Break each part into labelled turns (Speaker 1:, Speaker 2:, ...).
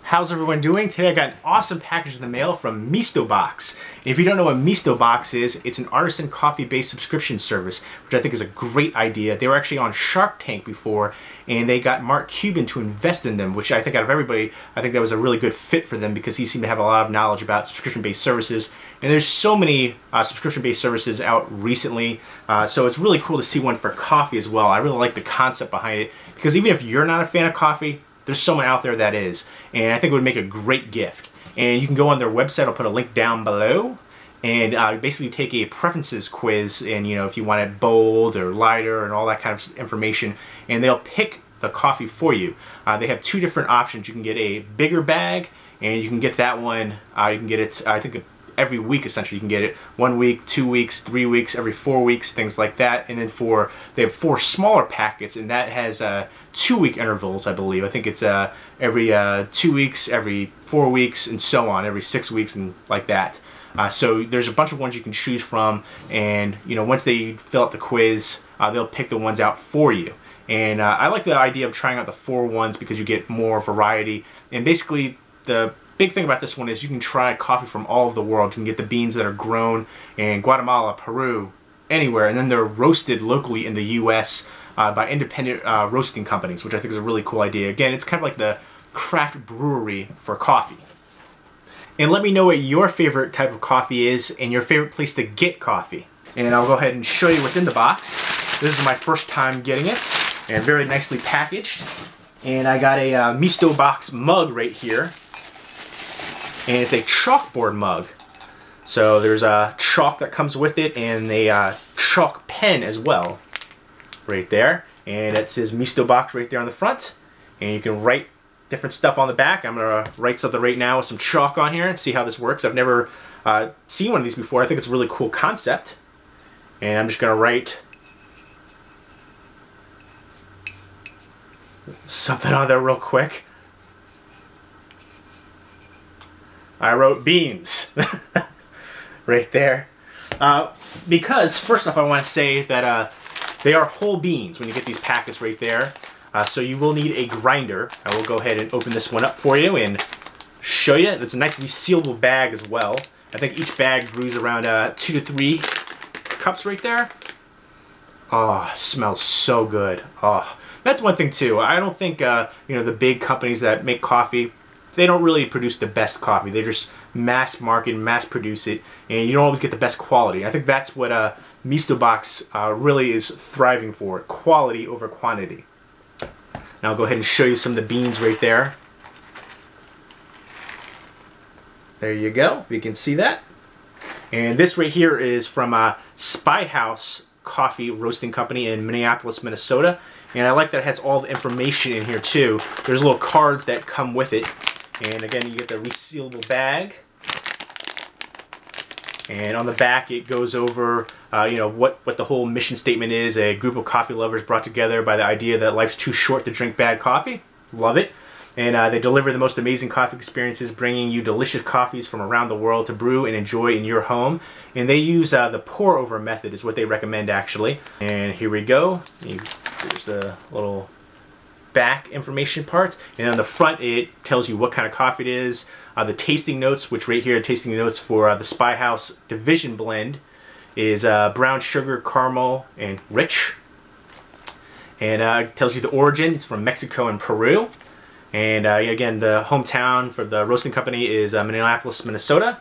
Speaker 1: How's everyone doing? Today I got an awesome package in the mail from Mistobox. If you don't know what Mistobox is, it's an artisan coffee-based subscription service, which I think is a great idea. They were actually on Shark Tank before, and they got Mark Cuban to invest in them, which I think out of everybody, I think that was a really good fit for them because he seemed to have a lot of knowledge about subscription-based services. And there's so many subscription-based services out recently, so it's really cool to see one for coffee as well. I really like the concept behind it because even if you're not a fan of coffee, there's someone out there that is, and I think it would make a great gift. And you can go on their website, I'll put a link down below, and basically take a preferences quiz, and if you want it bold or lighter and all that kind of information, and they'll pick the coffee for you. They have two different options. You can get a bigger bag, and you can get that one, you can get it, I think, every week essentially. You can get it 1 week, 2 weeks, 3 weeks, every 4 weeks, things like that. And then they have 4 smaller packets, and that has 2-week intervals, I believe. I think it's every 2 weeks, every 4 weeks, and so on, every 6 weeks, and like that. So there's a bunch of ones you can choose from, and once they fill out the quiz, they'll pick the ones out for you. And I like the idea of trying out the 4 ones because you get more variety. And basically the big thing about this one is you can try coffee from all over the world. You can get the beans that are grown in Guatemala, Peru, anywhere, and then they're roasted locally in the US by independent roasting companies, which I think is a really cool idea. Again, it's kind of like the craft brewery for coffee. And let me know what your favorite type of coffee is and your favorite place to get coffee. And I'll go ahead and show you what's in the box. This is my first time getting it, and very nicely packaged. And I got a Mistobox mug right here. And it's a chalkboard mug. So there's a chalk that comes with it, and a chalk pen as well, right there. And it says Mistobox right there on the front. And you can write different stuff on the back. I'm gonna write something right now with some chalk on here and see how this works. I've never seen one of these before. I think it's a really cool concept. And I'm just gonna write something on there real quick. I wrote beans right there. Because, first off, I want to say that they are whole beans when you get these packets right there. So you will need a grinder. I will go ahead and open this one up for you and show you. It's a nice resealable bag as well. I think each bag brews around 2 to 3 cups right there. Oh, smells so good. Oh, that's one thing too. I don't think the big companies that make coffee, they don't really produce the best coffee. They just mass market, mass produce it, and you don't always get the best quality. I think that's what Mistobox really is thriving for, quality over quantity. Now I'll go ahead and show you some of the beans right there. There you go, you can see that. And this right here is from Spy House Coffee Roasting Company in Minneapolis, Minnesota. And I like that it has all the information in here too. There's little cards that come with it. And again, you get the resealable bag. And on the back, it goes over, what the whole mission statement is. A group of coffee lovers brought together by the idea that life's too short to drink bad coffee. Love it. And they deliver the most amazing coffee experiences, bringing you delicious coffees from around the world to brew and enjoy in your home. And they use the pour-over method is what they recommend, actually. And here we go. There's the little back information part, and on the front it tells you what kind of coffee it is, the tasting notes, which right here, tasting notes for the Spy House Division blend is brown sugar, caramel, and rich. And it tells you the origin. It's from Mexico and Peru. And again, the hometown for the roasting company is Minneapolis, Minnesota.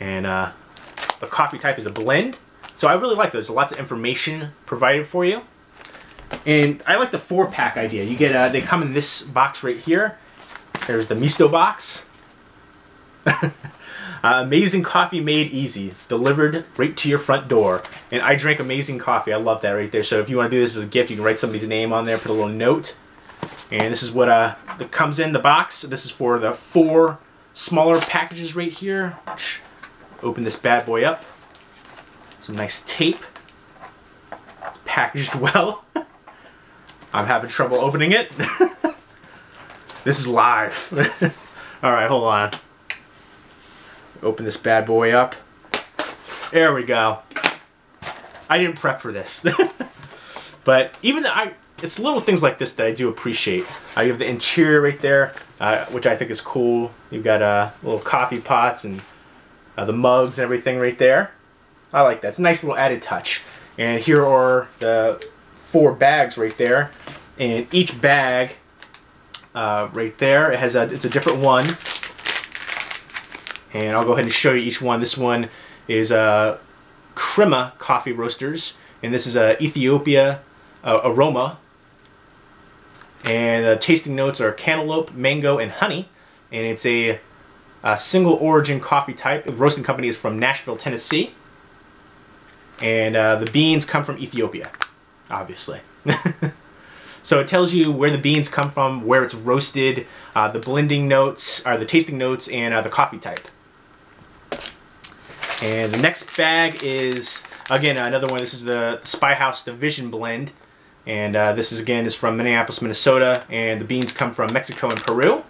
Speaker 1: And the coffee type is a blend. So I really like those. There's lots of information provided for you. And I like the 4-pack idea. You get they come in this box right here. There's the Mistobox. Amazing coffee made easy, delivered right to your front door. And I drink amazing coffee. I love that right there. So if you want to do this as a gift, you can write somebody's name on there, put a little note. And this is what that comes in the box. This is for the 4 smaller packages right here. Open this bad boy up. Some nice tape. It's packaged well. I'm having trouble opening it. This is live. Alright, hold on. Open this bad boy up. There we go. I didn't prep for this. But even though it's little things like this that I do appreciate. You have the interior right there, which I think is cool. You've got little coffee pots and the mugs and everything right there. I like that. It's a nice little added touch. And here are the 4 bags right there. And each bag right there, it's a different one. And I'll go ahead and show you each one. This one is Crema coffee roasters, and this is Ethiopia aroma. And the tasting notes are cantaloupe, mango, and honey. And it's a single origin coffee type. The roasting company is from Nashville, Tennessee. And the beans come from Ethiopia, obviously. So it tells you where the beans come from, where it's roasted, the blending notes, or the tasting notes, and the coffee type. And the next bag is, again, another one. This is the Spy House Division Blend. And this is from Minneapolis, Minnesota. And the beans come from Mexico and Peru.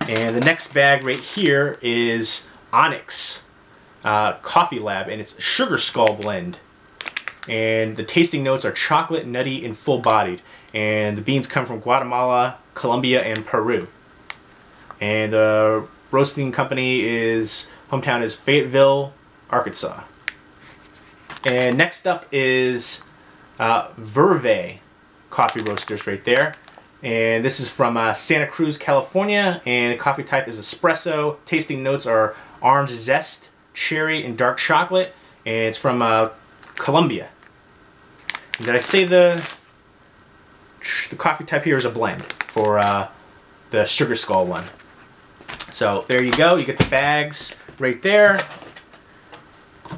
Speaker 1: And the next bag right here is Onyx Coffee Lab. And it's Sugar Skull Blend. And the tasting notes are chocolate, nutty, and full-bodied. And the beans come from Guatemala, Colombia, and Peru. And the roasting company hometown is Fayetteville, Arkansas. And next up is Verve coffee roasters right there. And this is from Santa Cruz, California. And the coffee type is espresso. Tasting notes are orange zest, cherry, and dark chocolate. And it's from Colombia. Did I say the coffee type here is a blend for the Sugar Skull one? So there you go. You get the bags right there.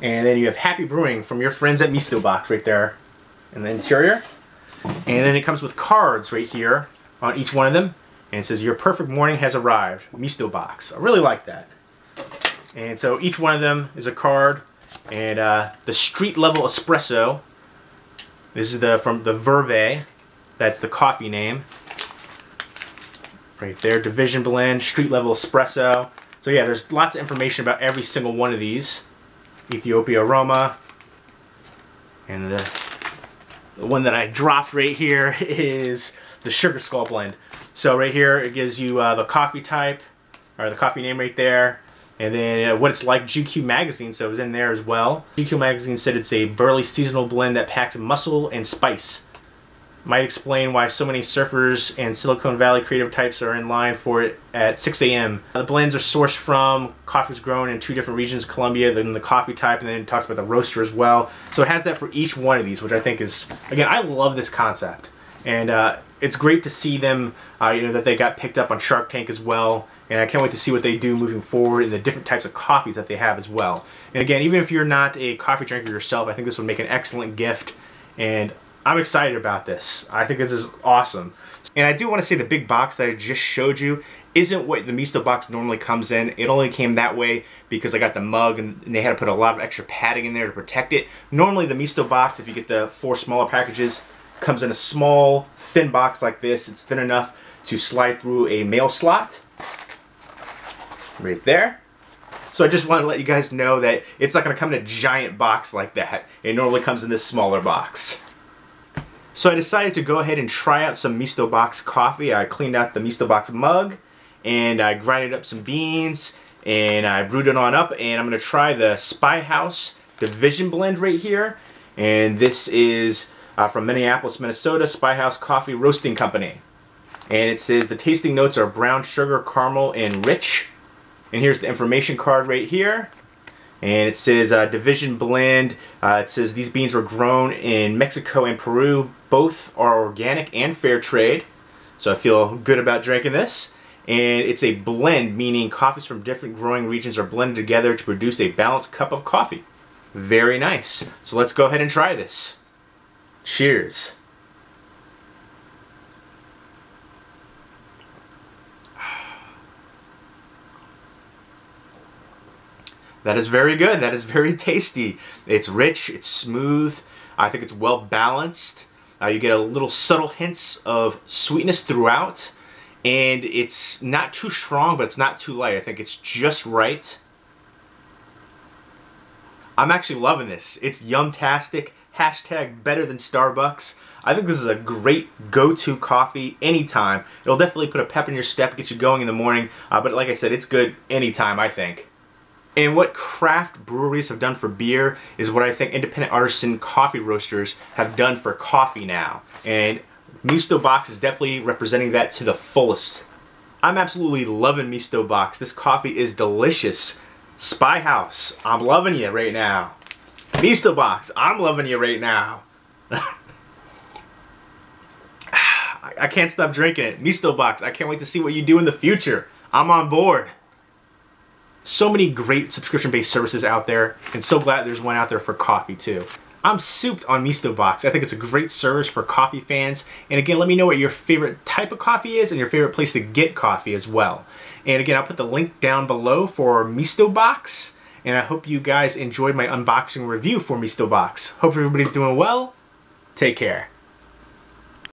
Speaker 1: And then you have Happy Brewing from your friends at Mistobox right there in the interior. And then it comes with cards right here on each one of them. And it says, your perfect morning has arrived, Mistobox. I really like that. And so each one of them is a card. And the street level espresso. This is from the Verve. That's the coffee name. Right there, Division Blend, street level espresso. So yeah, there's lots of information about every single one of these. Ethiopia aroma. And the one that I dropped right here is the Sugar Skull Blend. So right here, it gives you the coffee type, or the coffee name right there. And then what it's like, GQ Magazine, so it was in there as well. GQ Magazine said it's a burly seasonal blend that packs muscle and spice. Might explain why so many surfers and Silicon Valley creative types are in line for it at 6 a.m. The blends are sourced from coffees grown in 2 different regions, Colombia, then the coffee type, and then it talks about the roaster as well. So it has that for each one of these, which I think is, again, I love this concept. And it's great to see them, that they got picked up on Shark Tank as well. And I can't wait to see what they do moving forward in the different types of coffees that they have as well. And again, even if you're not a coffee drinker yourself, I think this would make an excellent gift. And I'm excited about this. I think this is awesome. And I do want to say the big box that I just showed you isn't what the Mistobox normally comes in. It only came that way because I got the mug and they had to put a lot of extra padding in there to protect it. Normally the Mistobox, if you get the 4 smaller packages, comes in a small, thin box like this. It's thin enough to slide through a mail slot. Right there. So I just wanted to let you guys know that it's not going to come in a giant box like that. It normally comes in this smaller box. So I decided to go ahead and try out some Mistobox coffee. I cleaned out the Mistobox mug and I grinded up some beans and I brewed it on up, and I'm going to try the Spy House Division Blend right here. And this is from Minneapolis, Minnesota, Spy House Coffee Roasting Company. And it says the tasting notes are brown sugar, caramel, and rich. And here's the information card right here. And it says Division Blend. It says these beans were grown in Mexico and Peru. Both are organic and fair trade. So I feel good about drinking this. And it's a blend, meaning coffees from different growing regions are blended together to produce a balanced cup of coffee. Very nice. So let's go ahead and try this. Cheers. That is very good. That is very tasty. It's rich, it's smooth. I think it's well balanced. You get a little subtle hints of sweetness throughout. And it's not too strong, but it's not too light. I think it's just right. I'm actually loving this. It's yum-tastic, hashtag better than Starbucks. I think this is a great go-to coffee anytime. It'll definitely put a pep in your step, get you going in the morning, but like I said, it's good anytime, I think. And what craft breweries have done for beer is what I think independent artisan coffee roasters have done for coffee now. And Mistobox is definitely representing that to the fullest. I'm absolutely loving Mistobox. This coffee is delicious. Spy House, I'm loving you right now. Mistobox, I'm loving you right now. I can't stop drinking it. Mistobox, I can't wait to see what you do in the future. I'm on board. So many great subscription-based services out there, and so glad there's one out there for coffee too. I'm souped on Mistobox. I think it's a great service for coffee fans. And again, let me know what your favorite type of coffee is and your favorite place to get coffee as well. And again, I'll put the link down below for Mistobox. And I hope you guys enjoyed my unboxing review for Mistobox. Hope everybody's doing well. Take care.